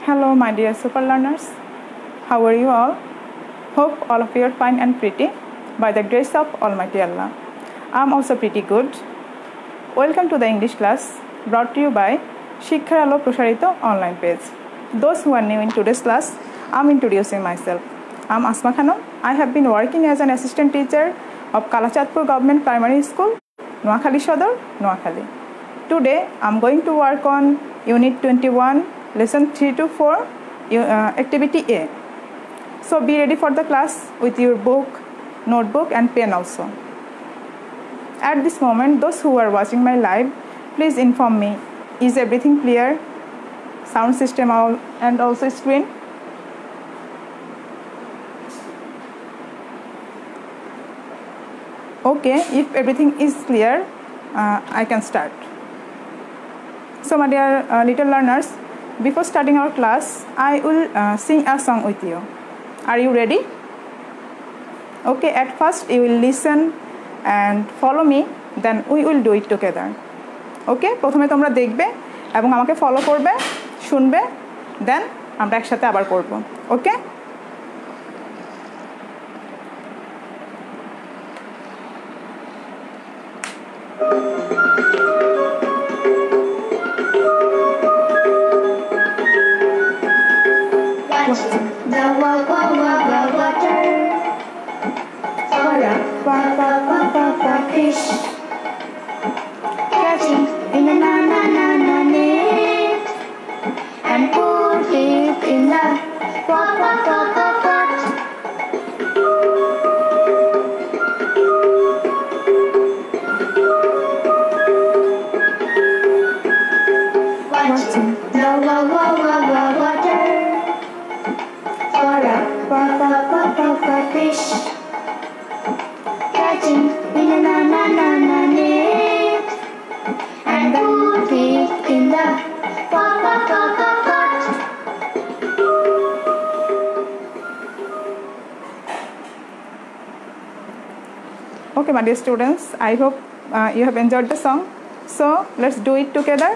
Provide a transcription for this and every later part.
Hello, my dear super learners. How are you all? Hope all of you are fine and pretty by the grace of Almighty Allah. I'm also pretty good. Welcome to the English class brought to you by Shikkar Alo Prosharito online page. Those who are new in today's class, I'm introducing myself. I'm Asma Khanum. I have been working as an assistant teacher of Kalachatpur Government Primary School, Noakhali Sodor, Noakhali. Today, I'm going to work on Unit 21, Lesson 3 to 4, Activity A. So be ready for the class with your book, notebook and pen also. At this moment, those who are watching my live, please inform me, is everything clear? Sound system and also screen? Okay, if everything is clear, I can start. So my dear little learners, before starting our class, I will sing a song with you. Are you ready? Okay, at first you will listen and follow me, then we will do it together. Okay, প্রথমে তোমরা দেখবে এবং আমাকে follow করবে, শুনবে, then আমরা একসাথে আবার করব. Okay? Fish catching in the net and put it in the pot. Watching the water for a fish catching in a net and put it in the pot. Okay, my dear students, I hope you have enjoyed the song. So let's do it together.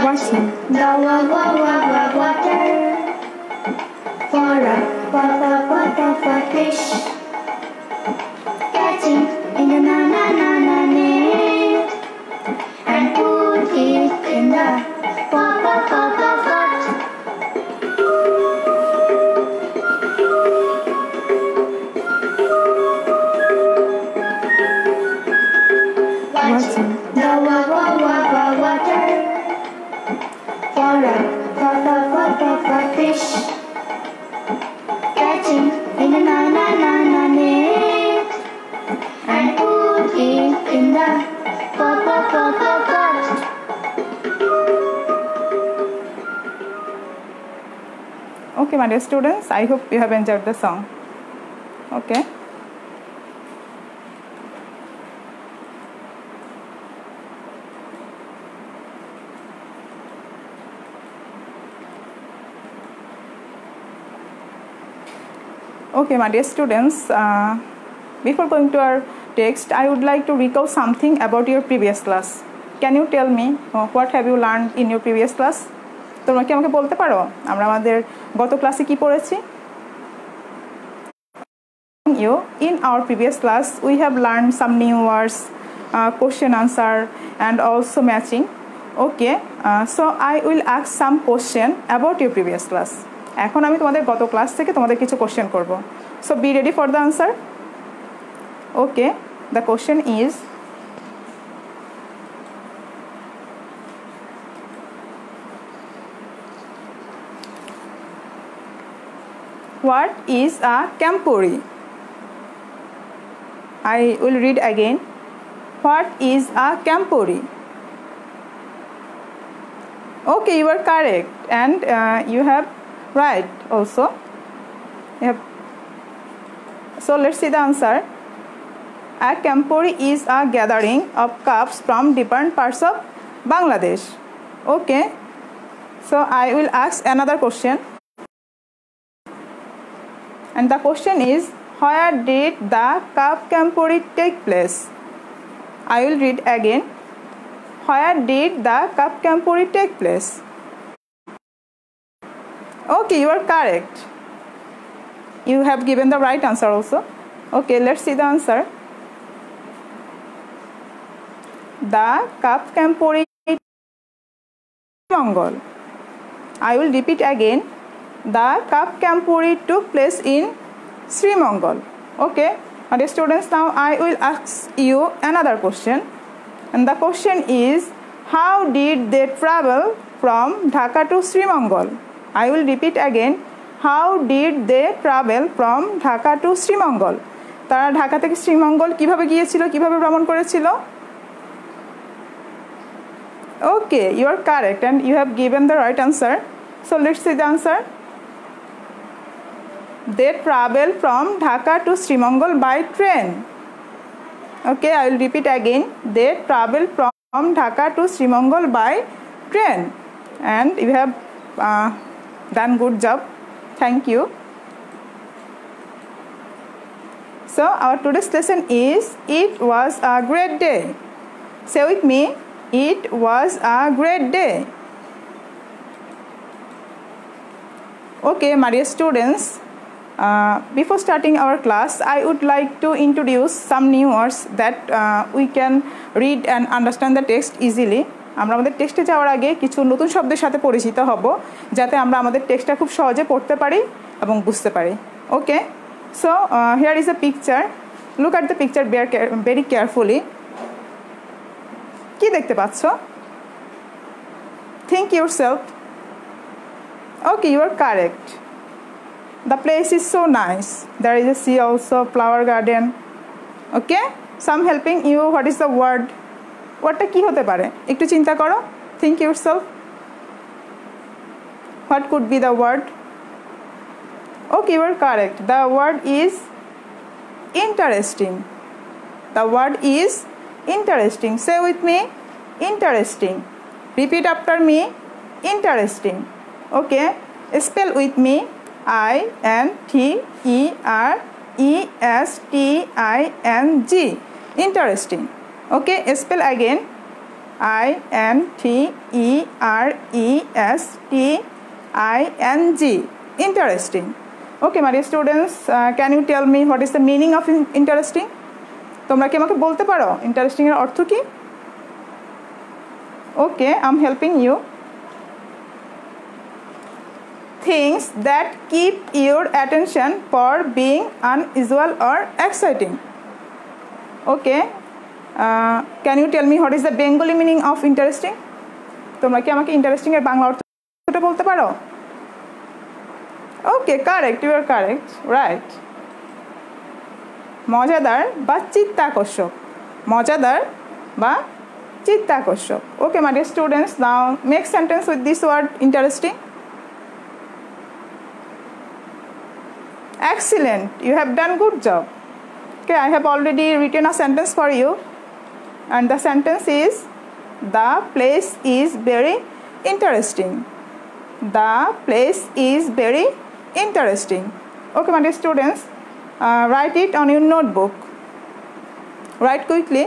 Watching the water for a fish catching in the net and put it in the pot. Watching the water for a fish catching in the net and put it in the pot. Okay, my dear students, I hope you have enjoyed the song. Okay. Okay, my dear students, before going to our text, I would like to recall something about your previous class. Can you tell me what have you learned in your previous class? তোমরা কি আমাকে বলতে পারো আমরা আমাদের গত ক্লাসে কি পড়েছি? In our previous class, we have learned some new words, question answer, and also matching. Okay, so I will ask some question about your previous class. এখন আমি তোমাদের গত ক্লাস থেকে তোমাদের কিছু কোশ্চেন করব. So be ready for the answer. Okay, the question is, what is a campuri? I will read again. What is a campuri? Okay, you are correct, and you have right also. So let's see the answer. A Kampori is a gathering of cups from different parts of Bangladesh. Okay, so I will ask another question, and the question is, where did the cup Kampori take place? I will read again. Where did the cup Kampori take place? Okay, you are correct. You have given the right answer also. Okay, let's see the answer. The cup Kampori Mongol. I will repeat again. The cup Kampori took place in Sri Mongol. Okay, dear students, now I will ask you another question, and the question is, how did they travel from Dhaka to Sri Mongol? I will repeat again. How did they travel from Dhaka to Sri Mongol? তারা ঢাকা থেকে শ্রীমঙ্গল কিভাবে গিয়েছিল, কিভাবে ভ্রমণ করেছিল? Okay, you are correct and you have given the right answer. So let's see the answer. They travel from Dhaka to Sri Mongol by train. Okay, I will repeat again. They travel from Dhaka to Sri Mongol by train, and you have done good job. Thank you. So our today's lesson is, it was a great day. Say with me, it was a great day. Okay, my dear students, before starting our class, I would like to introduce some new words that we can read and understand the text easily. আমরা আমাদের টেক্সটে যাওয়ার আগে কিছু নতুন শব্দের সাথে পরিচিত হব, যাতে আমরা আমাদের টেক্সটটা খুব সহজে পড়তে পারি এবং বুঝতে পারি। Okay, so here is a picture. Look at the picture very carefully. কি দেখতে পাচ্ছ? Think yourself. Okay, you are correct. The place is so nice. There is a sea also, flower garden. Okay, so I'm helping you. What is the word? Wordটা কি হতে পারে? একটু চিন্তা করো। Think yourself. What could be the word? Okay, you are correct. The word is interesting. The word is interesting. Say with me, interesting. Repeat after me, interesting. Okay, spell with me. INTERESTING. Interesting. Okay, spell again. INTERESTING. Interesting. Okay, my dear students, can you tell me what is the meaning of interesting? তোমরা কি আমাকে বলতে পারো interesting এর অর্থ কি? Okay, I'm helping you. Things that keep your attention for being unusual or exciting. Okay, can you tell me what is the Bengali meaning of interesting? তোমরা কি আমাকে ইন্টারেস্টিং এর বাংলা অর্থটা বলতে পারো? Okay, correct, you are correct, right. মজাদার বা চিত্তাকর্ষক। মজাদার বা চিত্তাকর্ষক। Okay, my dear students, now make sentence with this word interesting. Excellent, you have done good job. Okay, I have already written a sentence for you, and the sentence is, the place is very interesting. The place is very interesting. Okay, my dear students, write it on your notebook. Write quickly.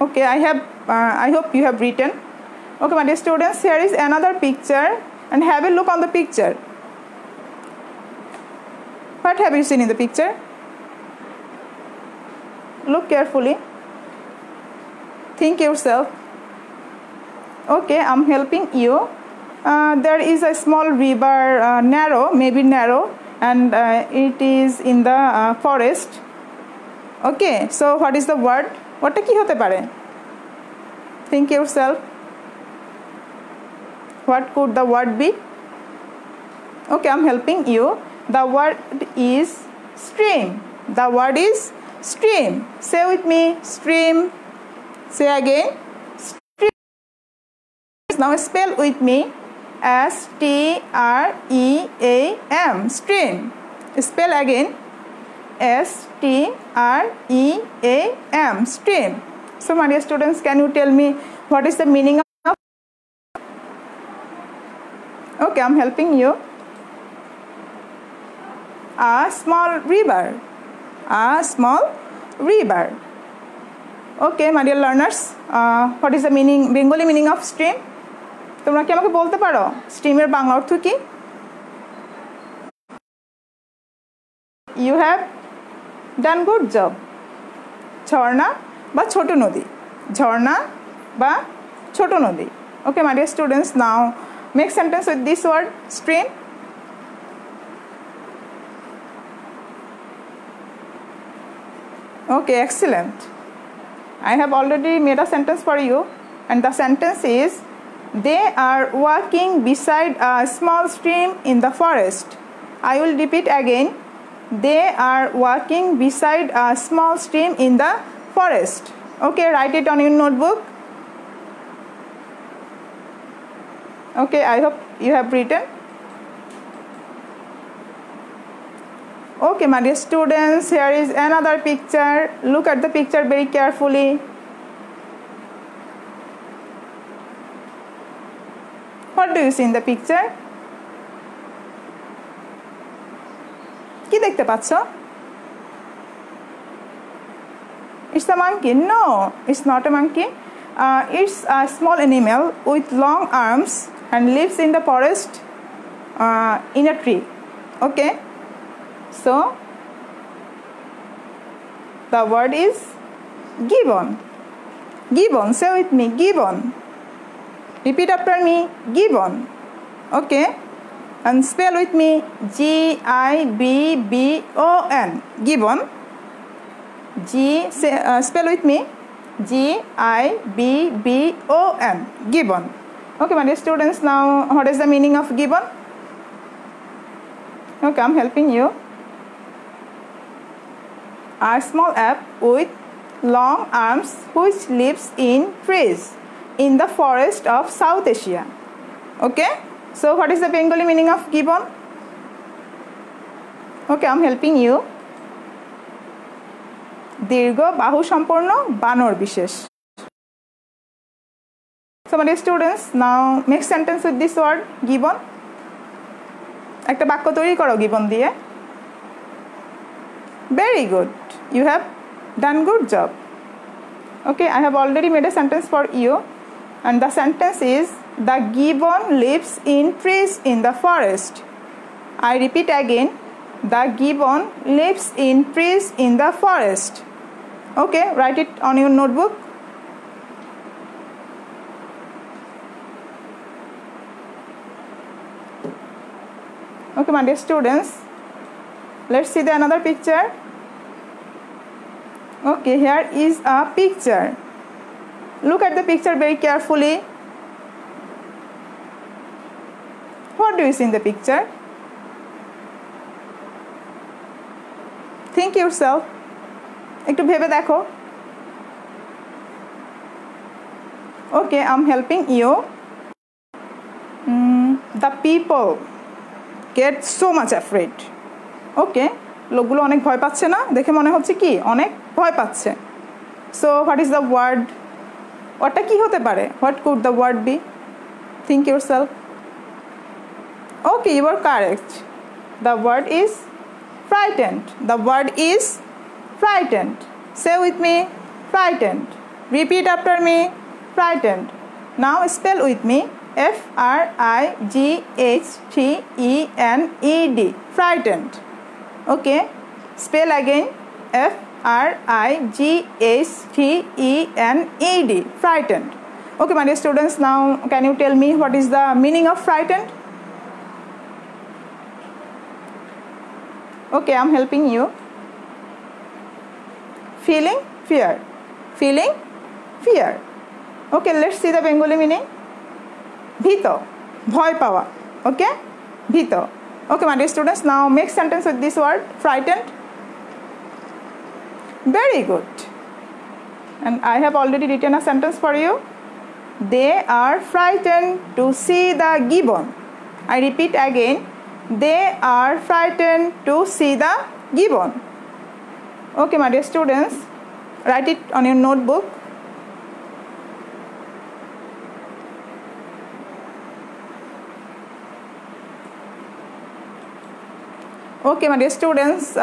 Okay, I hope you have written. Okay, my dear students, here is another picture, and have a look on the picture. What have you seen in the picture? Look carefully. Think yourself. Okay, I'm helping you. There is a small river, maybe narrow, and it is in the forest. Okay, so what is the word? Whatটা কি হতে পারে? Think yourself. What could the word be? Okay, I'm helping you. The word is stream. The word is stream. Say with me, stream. Say again, stream. Now spell with me, S-T-R-E-A-M, stream. Spell again. S-T-R-E-A-M, stream. So my dear students, can you tell me what is the meaning of? Okay, I'm helping you. A small river. A small river. Okay, my dear learners, what is the meaning, Bengali meaning of stream? তোমরা কি আমাকে বলতে পারো স্ট্রিমের বাংলা অর্থ কি? You have done good job. ঝর্ণা বা ছোট নদী. ঝর্ণা বা ছোট নদী. Okay, my dear students, now make sentence with this word stream. Okay, excellent. I have already made a sentence for you, and the sentence is, they are walking beside a small stream in the forest. I will repeat again. They are walking beside a small stream in the forest. Okay, write it on your notebook. Okay, I hope you have written. Okay, my dear students, here is another picture. Look at the picture very carefully. What do you see in the picture? কি দেখতে পাচ্ছ? It's a monkey. No, it's not a monkey. It's a small animal with long arms and lives in the forest in a tree. Okay, so the word is gibbon. Gibbon, say with me, gibbon. Repeat after me, gibbon. Okay, and spell with me, G-I-B-B-O-N, gibbon. Spell with me, G-I-B-B-O-N, gibbon. Okay, my dear students, now what is the meaning of gibbon? Okay, I'm helping you. A small ape with long arms which lives in trees in the forest of South Asia. Okay, so what is the Bengali meaning of gibbon? Okay, I'm helping you. দীর্ঘ বাহু সম্পন্ন বানর বিশেষ. So my dear students, now make sentence with this word gibbon. একটা বাক্য তৈরি করো gibbon দিয়ে. Very good, you have done good job. Okay, I have already made a sentence for you, and the sentence is, the gibbon lives in trees in the forest. I repeat again, the gibbon lives in trees in the forest. Okay, write it on your notebook. Okay, my dear students, let's see the another picture. Okay, here is a picture. Look at the picture very carefully. What do you see in the picture? Think yourself. একটু ভেবে দেখো. Okay, I'm helping you. The people get so much afraid. Okay, লোকগুলো অনেক ভয় পাচ্ছে না? দেখে মনে হচ্ছে কি অনেক ভয় পাচ্ছে. So what is the word? ওটা কি হতে পারে? What could the word be? Think yourself. Okay, you are correct. The word is frightened. The word is frightened. Say with me, frightened. Repeat after me, frightened. Now spell with me, F-R-I-G-H-T-E-N-E-D, frightened. Okay, spell again, F-R-I-G-H-T-E-N-E-D, frightened. Okay, my dear students, now can you tell me what is the meaning of frightened? Okay, I'm helping you. Feeling fear. Feeling fear. Okay, let's see the Bengali meaning. Bhito, bhoy pawa. Okay, bhito. Okay, my dear students, now make sentence with this word, frightened. Very good. And I have already written a sentence for you. they are frightened to see the gibbon. I repeat again, they are frightened to see the gibbon. Okay, my dear students, write it on your notebook. Okay, my dear students,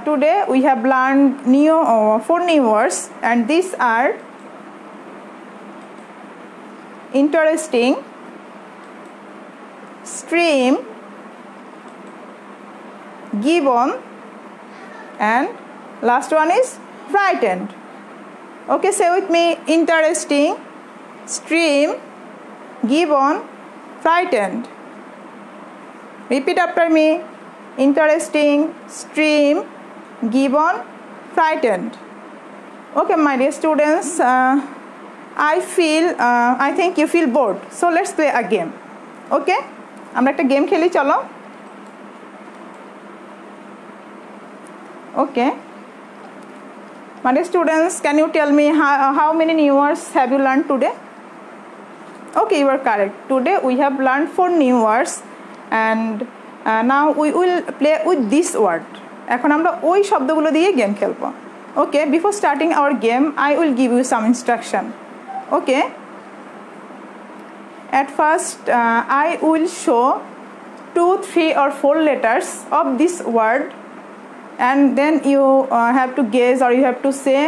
today we have learned 4 new words, and these are interesting, stream, gibbon, and last one is frightened. Okay, say with me: interesting, stream, gibbon, frightened. Repeat after me: interesting, stream, gibbon, frightened. Okay, my dear students, I think you feel bored, so let's play a game. Okay, আমরা একটা game খেলি, চলো। Okay, my dear students, can you tell me how many new words have you learned today? Okay, you are correct. Today we have learned 4 new words, and now we will play with this word. এখন আমরা ওই শব্দগুলো দিয়ে game খেলবো। Okay, before starting our game, I will give you some instruction. Okay, at first I will show 2, 3 or 4 letters of this word, and then you have to guess, or you have to say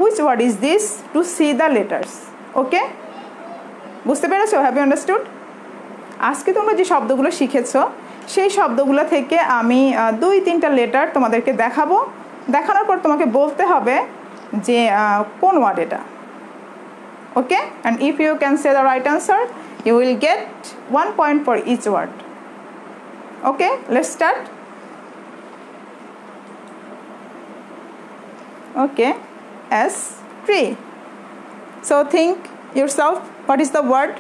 which word is this to see the letters. Okay, বুঝতে পেরেছো? Have you understood? আজকে তোমরা যে শব্দগুলো শিখেছো সেই শব্দগুলো থেকে আমি 2-3টা লেটার তোমাদেরকে দেখাবো। দেখানোর পর তোমাকে বলতে হবে যে কোন ওয়ার্ড এটা। Okay, and if you can say the right answer, you will get 1 point for each word. Okay, let's start. Okay, S, tree. So think yourself, what is the word?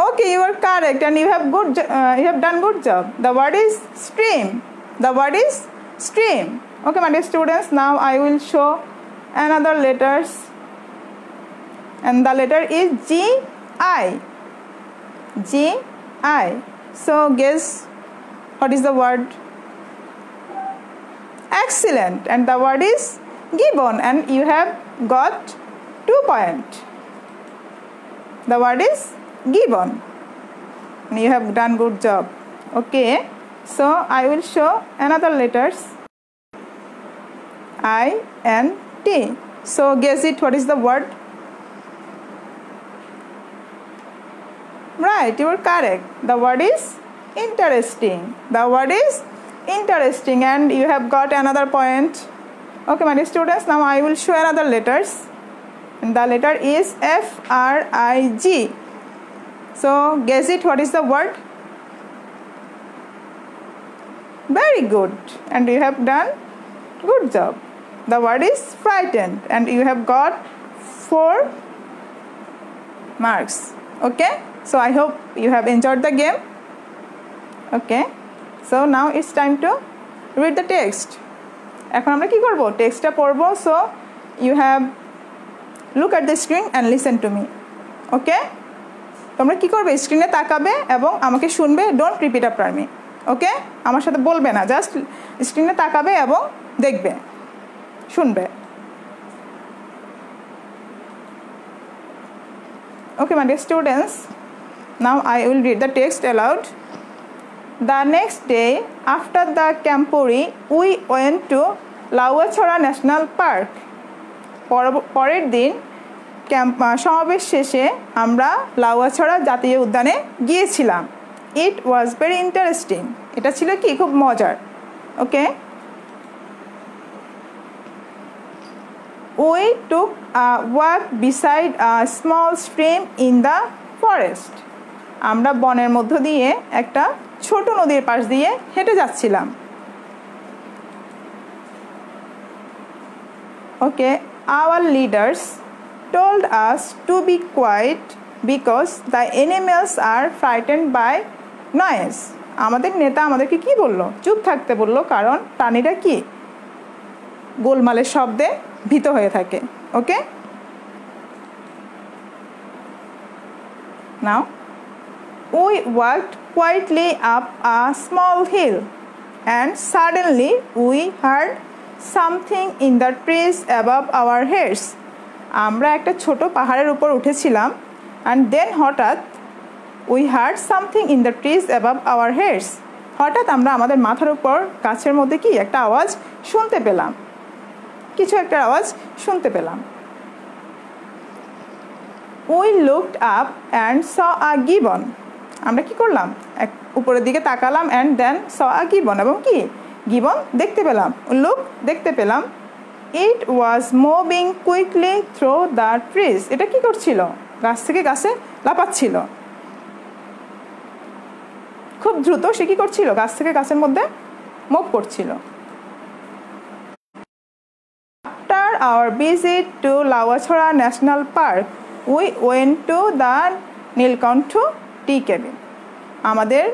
Okay, you are correct, and you have done good job. The word is stream. The word is stream. Okay, my dear students, now I will show another letters, and the letter is G, I. G, I. So guess what is the word? Excellent, and the word is gibbon, and you have got 2 points. The word is gibbon, and you have done good job. Okay, so I will show another letters, I and T. So guess it, what is the word? Right, you are correct. The word is interesting. The word is interesting, and you have got another point. Okay, my dear students, now I will show another letters, and the letter is F, R, I, G. So guess it, what is the word? Very good, and you have done good job. The word is frightened, and you have got 4 marks. Okay, so I hope you have enjoyed the game. Okay, so now it's time to read the text. এখন আমরা কি করব? টেক্সটটা পড়ব। So you have look at the screen and listen to me. Okay, তোমরা কি করবে? স্ক্রিনে তাকাবে এবং আমাকে শুনবে। Don't repeat after me. Okay, আমার সাথে বলবে না, জাস্ট স্ক্রিনে তাকাবে এবং দেখবে, শুনবে। Okay, my dear students, now I will read the text aloud. The next day after the Campuri, we went to Lauachora National Park. পরের দিন সমাবেশ শেষে আমরা লাউয়াছড়া জাতীয় উদ্যানে গিয়েছিলাম। It was very interesting. এটা ছিল কি খুব মজার। Okay, we took a walk beside a small stream in the forest. আমরা বনের মধ্য দিয়ে একটা ছোট নদীর পাশ দিয়ে হেঁটে যাচ্ছিলাম। Okay, our leaders told us to be quiet because the animals are frightened by noise. আমাদের নেতা আমাদেরকে কি বলল? চুপ থাকতে বলল, কারণ প্রাণীরা কি গোলমালের শব্দে ভীত হয়ে থাকে। ওকে, Now, we walked quietly up a small hill, and suddenly we heard something in the trees above our heads. আমরা একটা ছোট পাহাড়ের উপর উঠেছিলাম, and then হঠাৎ we heard something in the trees above our heads. হঠাৎ আমরা আমাদের মাথার উপর গাছের মধ্যে কি একটা আওয়াজ শুনতে পেলাম, কিছু একটা আওয়াজ শুনতে পেলাম। We looked up and saw a gibbon. আমরা কি করলাম, উপরের দিকে তাকালাম and then saw a gibbon, এবং কি গিবন দেখতে পেলাম, look দেখতে পেলাম। It was moving quickly through the trees. এটা কি করছিল, গাছ থেকে গাছে লাফাচ্ছিল, খুব দ্রুত সে কি করছিল, গাছ থেকে গাছের মধ্যে মুভ করছিল। After our visit to Lawachhora National Park, we went to the Nilkanthu tea cabin. আমাদের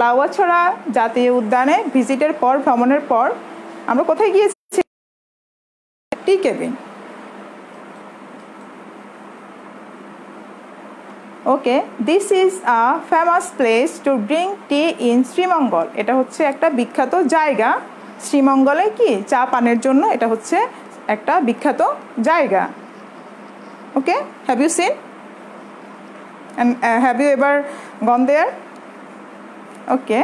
লাউয়াছড়া জাতীয় উদ্যানে ভিজিটের পর, ভ্রমণের পর আমরা কোথায় গিয়েছি, tea cabin. Okay, this is a famous place to drink tea in Sreemangal. এটা হচ্ছে একটা বিখ্যাত জায়গা শ্রীমঙ্গলে কি চা পানের জন্য, এটা হচ্ছে একটা বিখ্যাত জায়গা। Okay, have you seen and have you ever gone there? Okay,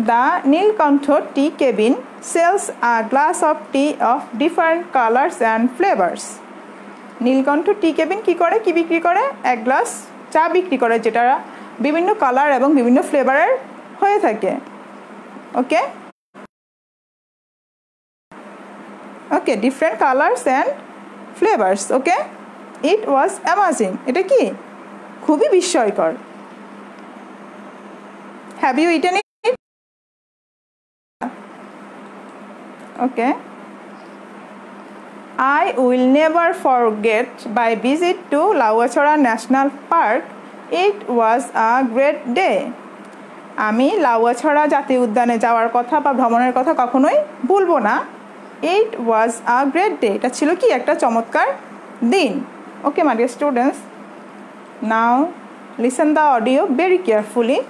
the Nilkanthu tea cabin sells a glass of tea of different colors and flavors. Nilkantha tea cabin কি করে, কি বিক্রি করে, এক গ্লাস চা বিক্রি করে যেটা বিভিন্ন কালার এবং বিভিন্ন ফ্লেভারের হয়ে থাকে। Okay okay, different colours and flavours. Okay, it was amazing, এটা কি খুবই বিস্ময়কর। Have you eaten it? Okay, I will never forget my visit to Lawachhora National Park. It was a great day. আমি লাউয়াছড়া জাতীয় উদ্যানে যাওয়ার কথা বা ভ্রমণের কথা কখনোই ভুলবো না। It was a great day. এটা ছিল কি একটা চমৎকার দিন। Okay, my dear students, now listen the audio very carefully.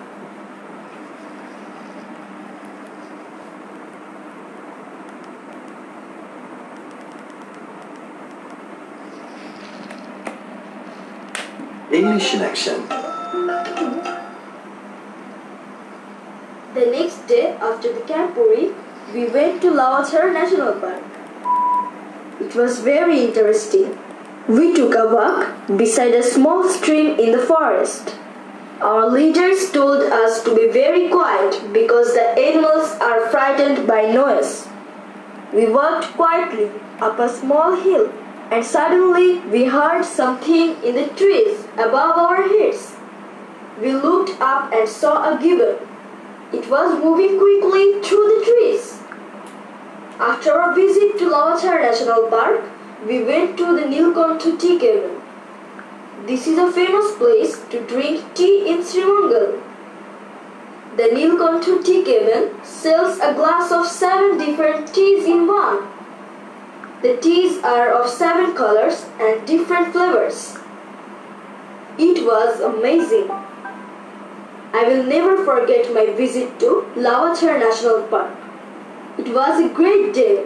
English connection. The next day after the Campuri, we went to Lawachhora National Park. It was very interesting. We took a walk beside a small stream in the forest. Our leaders told us to be very quiet because the animals are frightened by noise. We walked quietly up a small hill, and suddenly we heard something in the trees above our heads. We looked up and saw a gibbon. It was moving quickly through the trees. After our visit to Lawachhora National Park, we went to the Nilkanthu tea cabin. This is a famous place to drink tea in Srimangal. The Nilkanthu tea cabin sells a glass of 7 different teas in one. The teas are of 7 colors and different flavors. It was amazing. I will never forget my visit to Lawachhora National Park. It was a great day.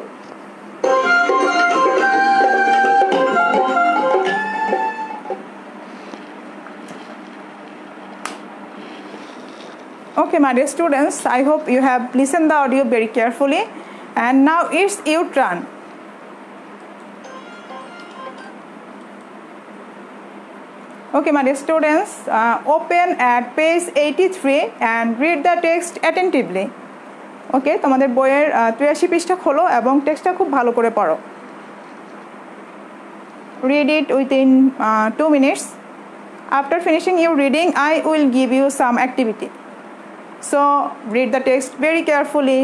Okay, my dear students, I hope you have listened the audio very carefully, and now it's your turn. Okay, my dear students, open at page 83 and read the text attentively. Okay, তোমাদের বইয়ের 83 পৃষ্ঠা খোলো এবং টেক্সটটা খুব ভালো করে পড়ো। Read it within 2 minutes. After finishing your reading, I will give you some activity. So, read the text very carefully.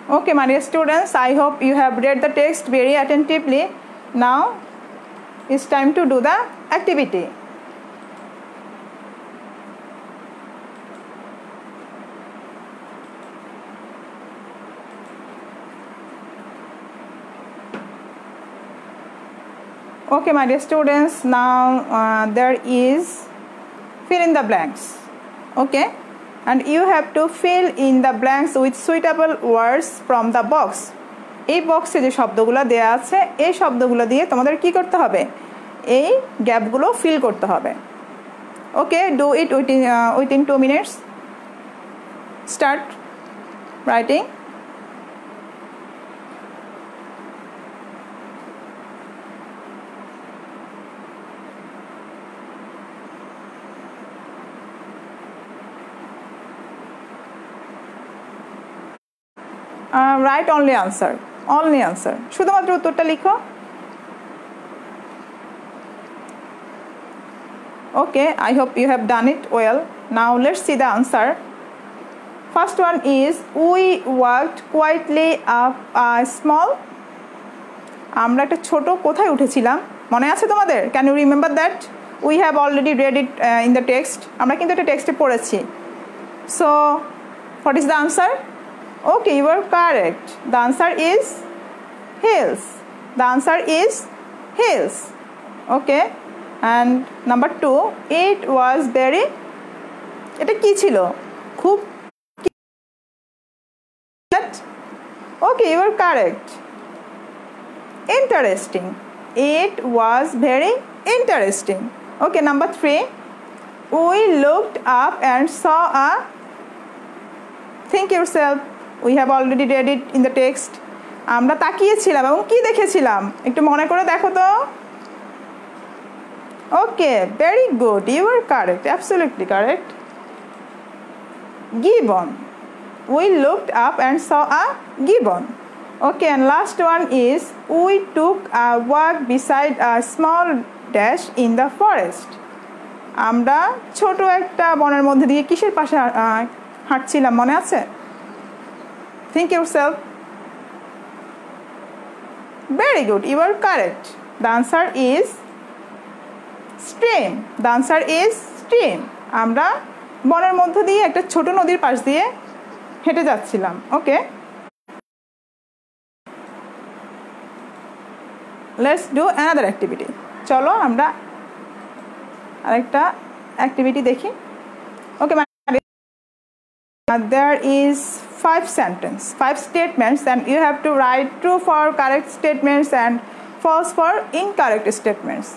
Okay, my dear students, I hope you have read the text very attentively. Now it's time to do the activity. Okay, my dear students, now there is fill in the blanks. Okay, and you have to fill in the blanks with suitable words from the box. এই বক্সে যে শব্দগুলো দেয়া আছে এই শব্দগুলো দিয়ে তোমাদের কি করতে হবে এই গ্যাপগুলো ফিল করতে হবে okay do it within 2 minutes start writing write only answer শুধুমাত্র উত্তরটা লিখো okay I hope you have done it well now let's see the answer first one is we walked quietly up a small আমরা একটা ছোট কোথায় উঠেছিলাম মনে আছে তোমাদের can you remember that we have already read it in the text আমরা কিন্তু এটা টেক্সটে পড়েছি so what is the answer okay you are correct the answer is hills the answer is hills okay and number 2 it was very এটা কি ছিল খুব okay you are correct interesting it was very interesting okay number 3 we looked up and saw a think yourself we have already read it in the text আমরা তাকিয়েছিলাম এবং কি দেখেছিলাম একটু মনে করে দেখো তো okay very good you are correct absolutely correct gibbon we looked up and saw a gibbon okay and last one is we took a walk beside a small dash in the forest আমরা ছোট একটা বনের মধ্যে দিয়ে কিসের পাশে হাঁটছিলাম মনে আছে think yourself very good you are correct the answer is stream the answer is stream আমরা বনের মধ্য দিয়ে একটা ছোট নদীর পাশ দিয়ে হেঁটে যাচ্ছিলাম ওকে let's do another activity চলো আমরা আরেকটা অ্যাক্টিভিটি দেখি okay there is 5 statements and you have to write true for correct statements and false for incorrect statements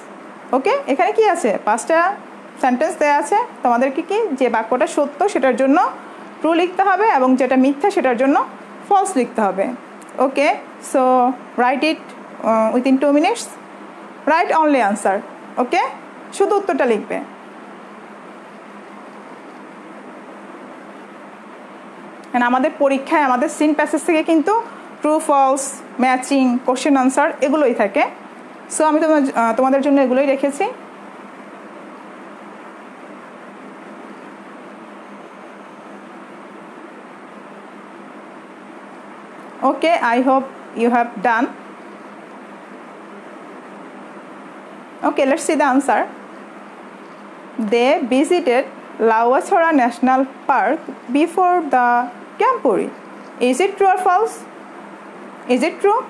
okay এখানে কি আছে পাঁচটা সেন্টেন্স দেয়া আছে তোমাদেরকে কি যে বাক্যটা সত্য সেটার জন্য ট্রু লিখতে হবে এবং যেটা মিথ্যা সেটার জন্য ফলস লিখতে হবে okay so write it within 2 minutes write only answer okay শুধু উত্তরটা লিখবে and আমাদের পরীক্ষায় আমাদের সিন প্যাসেজ থেকে কিন্তু true false matching question answer এগুলোই থাকে সো আমি তোমাদের জন্য এগুলোই রেখেছি okay I hope you have done okay let's see the answer they visited Lawachora National Park before the Campuri is it true or false is it true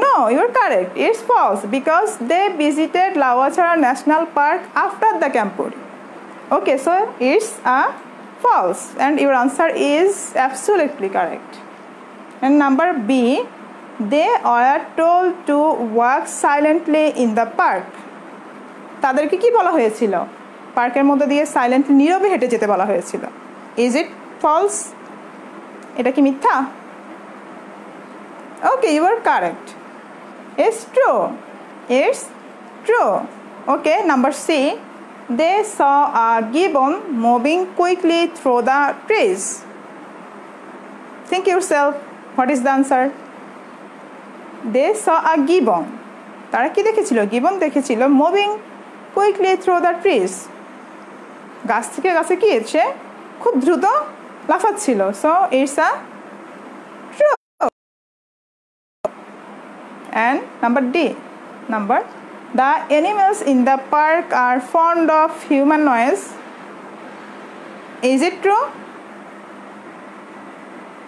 no you're correct it's false because they visited Lawachora National Park after the Campuri okay so it's a false and your answer is absolutely correct and number B they are told to walk silently in the park তাদেরকে কি বলা হয়েছিল পার্কের মধ্যে দিয়ে silently নীরবে হেঁটে যেতে বলা হয়েছিল ইজ ইট ফলস এটা কি মিথ্যা okay you are correct it's true okay number C they saw a gibbon moving quickly through the trees think yourself what is the answer they saw a gibbon তারা কি দেখেছিল gibbon দেখেছিল moving quickly through the trees গাছ থেকে গাছে কি সে খুব দ্রুত লাফাচ্ছিল so it's a And number D, the animals in the park are fond of human noise. Is it true?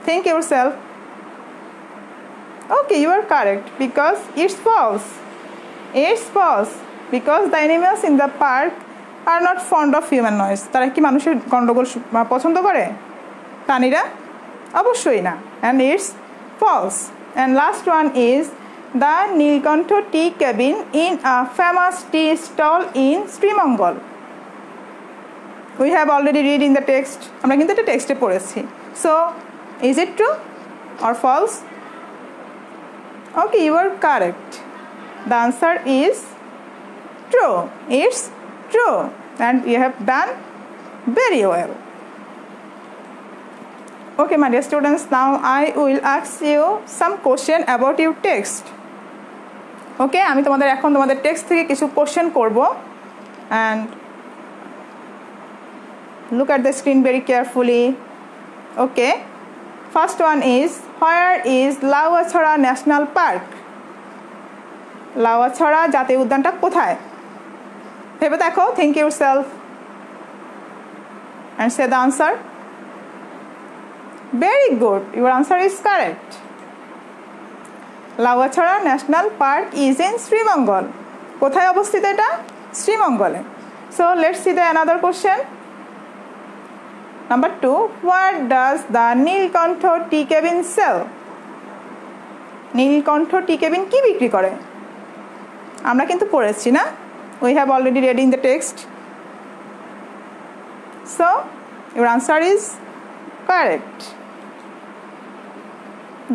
Think yourself. Okay, you are correct because it's false. It's false because the animals in the park are not fond of human noise. তারা কি মানুষের গন্ডগোল পছন্দ করে? প্রাণীরা অবশ্যই না. And it's false. And last one is the Nilkantha tea cabin in a famous tea stall in Srimangal. We have already read in the text. আমরা কিন্তু এটা টেক্সটে পড়েছি. So, is it true or false? Okay, you are correct. The answer is true. It's true. And you have done very well. Okay, my dear students, now I will ask you some question about your text. Okay, আমি তোমাদের text থেকে কিছু question করব and look at the screen very carefully. Okay, first one is, where is Lawachhara National Park? Lawachhara জাতীয় উদ্যানটা কোথায়? ভেবে দেখো, think yourself and say the answer. Very good, your answer is correct. Lawachhara National Park is in Srimangal. কোথায় অবস্থিত এটা? শ্রীমঙ্গলে. So let's see the another question. Number 2, what does the Nilkantha tea cabin sell? Nilkantha tea cabin কি বিক্রি করে? আমরা কিন্তু পড়েছি না? We have already read in the text. So your answer is correct.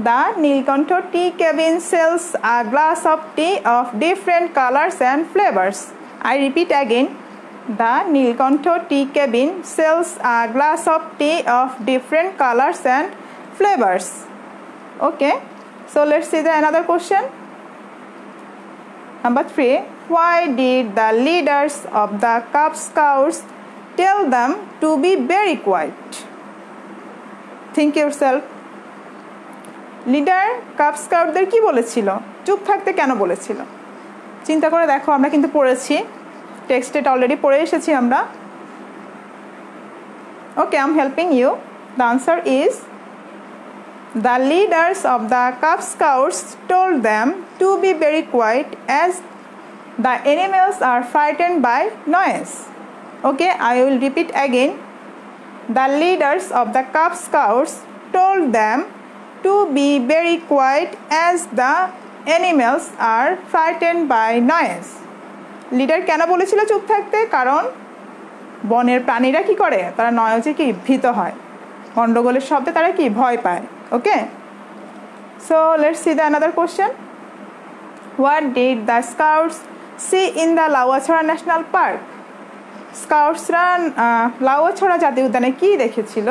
The Nilkantha tea cabin sells a glass of tea of different colors and flavors. I repeat again. The Nilkantha tea cabin sells a glass of tea of different colors and flavors. Okay, so let's see the another question. Number 3, why did the leaders of the Cub Scouts tell them to be very quiet? Think yourself. Leader cub স্কাউটদের কি বলেছিল? চুপ থাকতে কেন বলেছিল? চিন্তা করে দেখো, আমরা কিন্তু পড়েছি টেক্সটে, অলরেডি পড়ে এসেছি আমরা. Okay, I'm helping you. The answer is, the leaders of the Cub Scouts told them to be very quiet as the animals are frightened by noise. Okay, I will repeat again. The leaders of the Cub Scouts told them to be very quiet as the animals are frightened by noise. Leader কেন বলেছিল চুপ থাকতে? কারণ বনের প্রাণীরা কি করে? তারা নয়েজে কি ভীত হয়, গন্ডগোলের শব্দে তারা কি ভয় পায়. Okay, so let's see the another question. What did the scouts see in the Lawachara national park? স্কাউটসরা লাউয়াছড়া জাতীয় উদ্যানে কি দেখেছিল?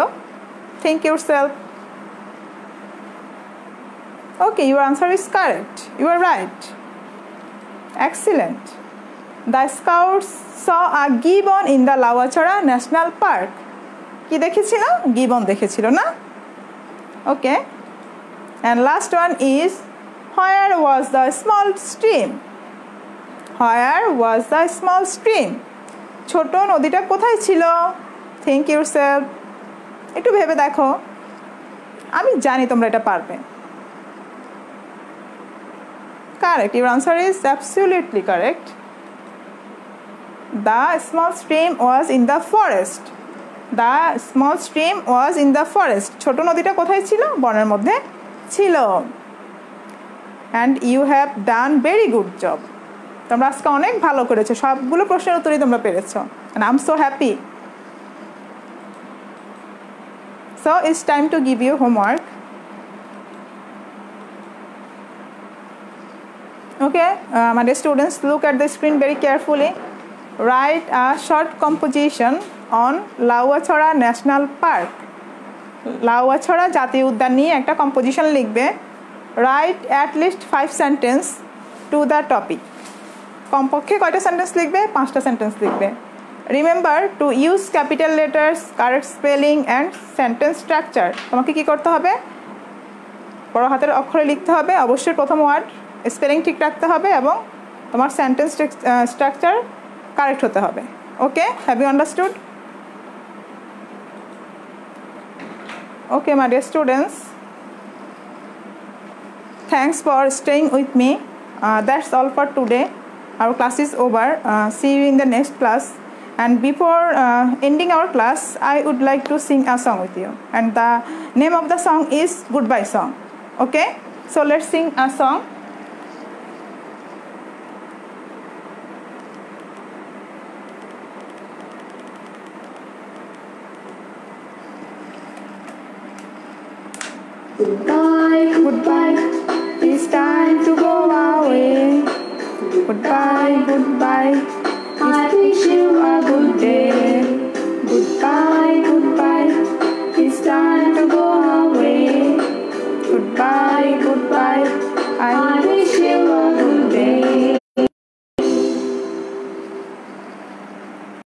Think yourself. Okay, your answer is correct. You are right. Excellent. The scouts saw a gibbon in the Lawachhara National Park. কি দেখেছিল? Gibbon দেখেছিল না? Okay. And last one is, where was the small stream? Where was the small stream? ছোট নদীটা কোথায় ছিল? Think yourself. একটু ভেবে দেখো, আমি জানি তোমরা এটা পারবে. Correct, your answer is absolutely correct. The small stream was in the forest. The small stream was in the forest. ছোট নদীটা কোথায় ছিল? বনের মধ্যে ছিল. And you have done very good job. তোমরা আজকে অনেক ভালো করেছো, সবগুলো প্রশ্নের উত্তরই তোমরা পেরেছো. And I'm so happy. So it's time to give you homework. Okay, my dear students, look at the screen very carefully. Write a short composition on Lawachhara National Park. Lawachhara জাতীয় উদ্যান নিয়ে একটা কম্পোজিশন লিখবে. Write at least 5 sentences to the topic. কমপক্ষে কয়টা sentence লিখবে? 5টা sentence লিখবে. Remember to use capital letters, correct spelling and sentence structure. তোমাকে কি করতে হবে? বড় হাতের অক্ষরে লিখতে হবে অবশ্যই প্রথম ওয়ার্ড, স্পেলিং ঠিক রাখতে হবে এবং তোমার সেন্টেন্স স্ট্রাকচার কারেক্ট হতে হবে okay have you understood okay my dear students thanks for staying with me that's all for today our class is over see you in the next class and before ending our class I would like to sing a song with you and the name of the song is goodbye song okay so let's sing a song Goodbye, goodbye it's time to go away goodbye goodbye